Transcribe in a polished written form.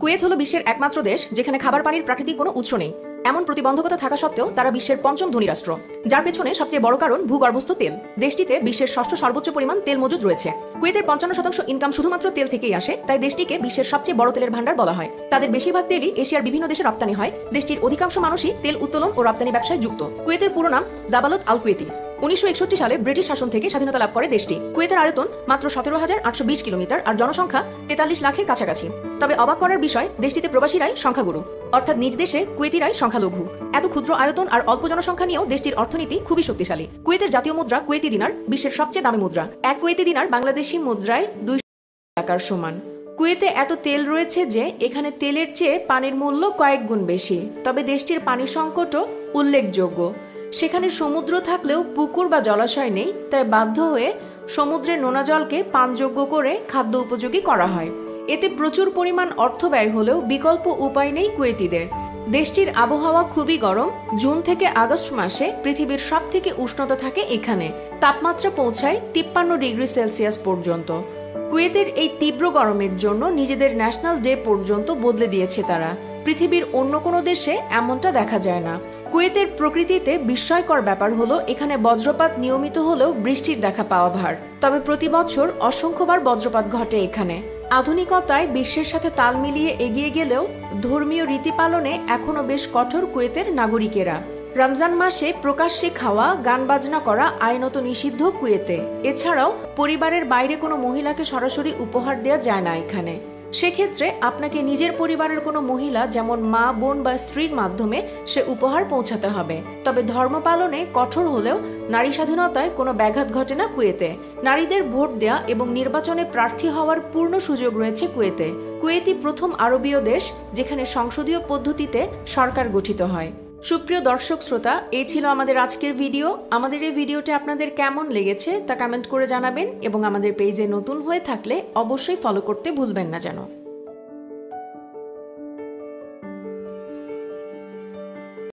Kuwait হলো বিশ্বের একমাত্র দেশ যেখানে খাবার পানির প্রাকৃতিক কোনো উৎস নেই। এমন প্রতিবন্ধকতা থাকা সত্ত্বেও তারা বিশ্বের পঞ্চম ধনী রাষ্ট্র, যার পেছনে সবচেয়ে বড় কারণ ভূগর্ভস্থ তেল। দেশটিতে বিশ্বের ষষ্ঠ সর্বোচ্চ পরিমাণ তেল মজুদ রয়েছে। কুয়েতের 55% ইনকাম শুধুমাত্র তেল থেকেই আসে, তাই দেশটিকে বিশ্বের সবচেয়ে বড় তেলের ভান্ডার বলা হয়। তাদের বেশিরভাগ তেলই এশিয়ার বিভিন্ন দেশে রপ্তানি হয়। দেশটির অধিকাংশ মানুষই তেল উত্তোলন ও রপ্তানি ব্যবসায় যুক্ত। কুয়েতের পুরো নাম দাবালত আল কুয়েতি। 1961 সালে ব্রিটিশ শাসন থেকে স্বাধীনতা লাভ করে দেশটি। কুয়েতের আয়তন মাত্র 17,820 কিলোমিটার আর জনসংখ্যা 43 লাখের কাছাকাছি। তবে অবাক করার বিষয়, দেশটিতে প্রবাসীরাই সংখ্যাগুরু, অর্থাৎ নিজ দেশে কুয়েতিরাই সংখ্যালঘু। এত ক্ষুদ্র আয়তন আর অল্প জনসংখ্যা নিয়েও দেশটির অর্থনীতি খুবই শক্তিশালী। কুয়েতের জাতীয় মুদ্রা কুয়েতি দিনার, বিশ্বের সবচেয়ে দামি মুদ্রা। এক কুয়েতি দিনার বাংলাদেশি মুদ্রায় 200 টাকার সমান। কুয়েতে এত তেল রয়েছে যে এখানে তেলের চেয়ে পানির মূল্য কয়েক গুণ বেশি। তবে দেশটির পানি সংকটও উল্লেখযোগ্য। সেখানে সমুদ্র থাকলেও পুকুর বা জলাশয় নেই, তাই বাধ্য হয়ে সমুদ্রের নোনা জলকে পানযোগ্য করে খাদ্য উপযোগী করা হয়। এতে প্রচুর পরিমাণ অর্থ ব্যয় হলেও বিকল্প উপায় নেই কুয়েতিদের। দেশটির আবহাওয়া খুবই গরম। জুন থেকে আগস্ট মাসে পৃথিবীর সবথেকে উষ্ণতা থাকে এখানে। তাপমাত্রা পৌঁছায় 53 ডিগ্রি সেলসিয়াস পর্যন্ত। কুয়েতের এই তীব্র গরমের জন্য নিজেদের ন্যাশনাল ডে পর্যন্ত বদলে দিয়েছে তারা। পৃথিবীর অন্য কোনো দেশে এমনটা দেখা যায় না। কুয়েতের প্রকৃতিতে বিস্ময়কর ব্যাপার হলো এখানে বজ্রপাত নিয়মিত হলেও বৃষ্টির দেখা পাওয়া ভার। তবে প্রতি বছর অসংখ্যবার বজ্রপাত ঘটে এখানে। আধুনিকতায় বিশ্বের সাথে তাল মিলিয়ে এগিয়ে গেলেও ধর্মীয় রীতি পালনে এখনো বেশ কঠোর কুয়েতের নাগরিকেরা। রমজান মাসে প্রকাশ্যে খাওয়া, গান বাজনা করা আইনত নিষিদ্ধ কুয়েতে। এছাড়াও পরিবারের বাইরে কোনো মহিলাকে সরাসরি উপহার দেওয়া যায় না এখানে। সেক্ষেত্রে আপনাকে নিজের পরিবারের কোনো মহিলা, যেমন মা, বোন বা স্ত্রীর মাধ্যমে সে উপহার পৌঁছাতে হবে। তবে ধর্ম পালনে কঠোর হলেও নারী স্বাধীনতায় কোনো ব্যাঘাত ঘটে না কুয়েতে। নারীদের ভোট দেয়া এবং নির্বাচনে প্রার্থী হওয়ার পূর্ণ সুযোগ রয়েছে কুয়েতে। কুয়েতি প্রথম আরবীয় দেশ যেখানে সংসদীয় পদ্ধতিতে সরকার গঠিত হয়। সুপ্রিয় দর্শক শ্রোতা, এই ছিল আমাদের আজকের ভিডিও। আমাদের এই ভিডিওটি আপনাদের কেমন লেগেছে তা কমেন্ট করে জানাবেন এবং আমাদের পেজে নতুন হয়ে থাকলে অবশ্যই ফলো করতে ভুলবেন না যেন।